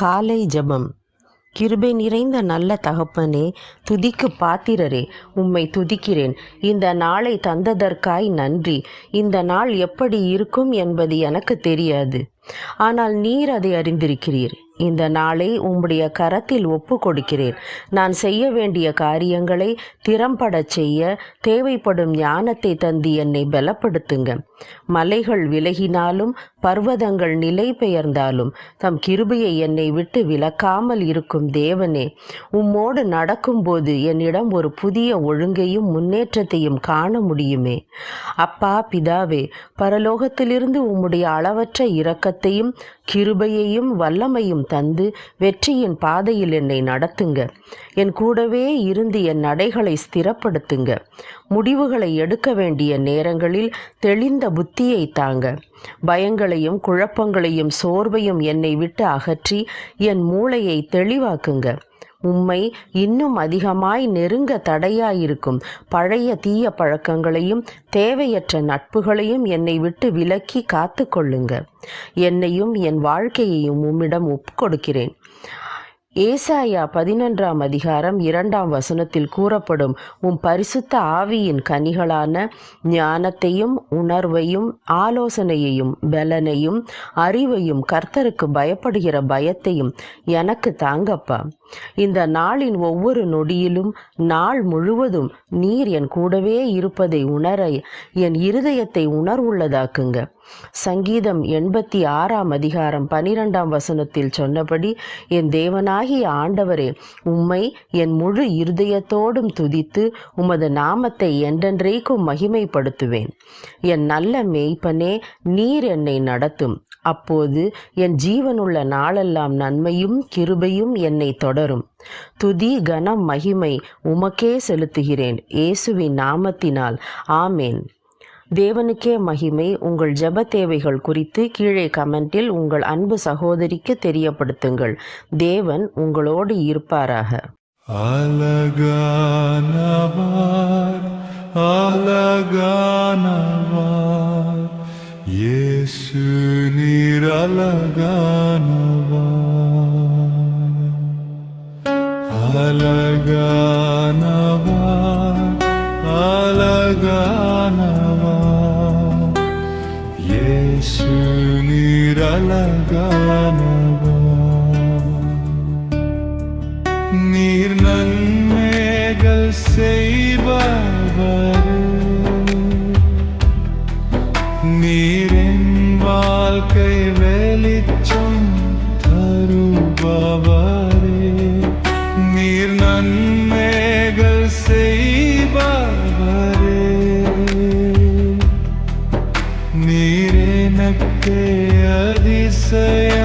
காலை ஜெபம். கிருபை நிறைந்த நல்ல தகப்பனே, துதிக்கு பாத்திரரே, உம்மை துதிக்கிறேன். இந்த நாளை தந்ததற்காய் நன்றி. இந்த நாள் எப்படி இருக்கும் என்பது எனக்கு தெரியாது, ஆனால் நீர் அதை அறிந்திருக்கிறீர். இந்த நாளை உம்முடைய கரத்தில் ஒப்பு கொடுக்கிறேன். நான் செய்ய வேண்டிய காரியங்களை திறம்பட செய்ய தேவைப்படும் ஞானத்தை தந்து என்னை பலப்படுத்துங்க. மலைகள் விலகினாலும் பர்வதங்கள் நிலை பெயர்ந்தாலும் தம் கிருபையை என்னை விட்டு விலக்காமல் இருக்கும் தேவனே, உம்மோடு நடக்கும்போது என்னிடம் ஒரு புதிய ஒழுங்கையும் முன்னேற்றத்தையும் காண முடியுமே. அப்பா பிதாவே, பரலோகத்திலிருந்து உம்முடைய அளவற்ற இரக்கத்தையும் கிருபையையும் வல்லமையும் தந்து வெற்றியின் பாதையில் என்னை நடத்துங்க. என் கூடவே இருந்து என் நடைகளை ஸ்திரப்படுத்துங்க. முடிவுகளை எடுக்க வேண்டிய நேரங்களில் தெளிந்த புத்தியை தாங்க. பயங்களையும் குழப்பங்களையும் சோர்வையும் என்னை விட்டு அகற்றி என் மூளையை தெளிவாக்குங்க. உம்மை இன்னும் அதிகமாய் நெருங்க தடையாயிருக்கும் பழைய தீய பழக்கங்களையும் தேவையற்ற நட்புகளையும் என்னை விட்டு விலக்கி காத்து கொள்ளுங்க. என்னையும் என் வாழ்க்கையையும் உம்மிடம் ஒப்புக்கொடுக்கிறேன். ஏசாயா 11ஆம் அதிகாரம் 2ஆம் வசனத்தில் கூறப்படும் உம் பரிசுத்த ஆவியின் கனிகளான ஞானத்தையும் உணர்வையும் ஆலோசனையையும் பலனையும் அறிவையும் கர்த்தருக்கு பயப்படுகிற பயத்தையும் எனக்கு தாங்கப்பா. இந்த நாளின் ஒவ்வொரு நொடியிலும் நாள் முழுவதும் நீர் என் கூடவே இருப்பதை உணர என் இருதயத்தை உணர்வுள்ளதாக்குங்க. சங்கீதம் 86ஆம் அதிகாரம் 12ஆம் வசனத்தில் சொன்னபடி, என் தேவனாகிய ஆண்டவரே, உம்மை என் முழு இருதயத்தோடும் துதித்து உமது நாமத்தை என்றென்றைக்கும் மகிமைப்படுத்துவேன். என் நல்ல மேய்ப்பனே, நீர் என்னை நடத்தும். அப்போது என் ஜீவனுள்ள நாளெல்லாம் நன்மையும் கிருபையும் என்னை தொடரும். துதி கனம் மகிமை உமக்கே செலுத்துகிறேன், இயேசுவின் நாமத்தினால். ஆமேன். தேவனுக்கே மகிமை. உங்கள் ஜெப தேவைகள் குறித்து கீழே கமெண்டில் உங்கள் அன்பு சகோதரிக்கு தெரியப்படுத்துங்கள். தேவன் உங்களோடு இருப்பாராக. அழகானவர், அழகானவர், இயேசு நீர் அழகானவர், அழகானவர், அழகானவர், இயேசு நீர் அழகானவர். நீர் நன்மைகள் செய்பவர், நீரின் வாழ்க்கை வெளிச்சம் தருபவரே. நீர் நன்மைகள் செய்பவரே, நீர் எனக்கு அதிசயம்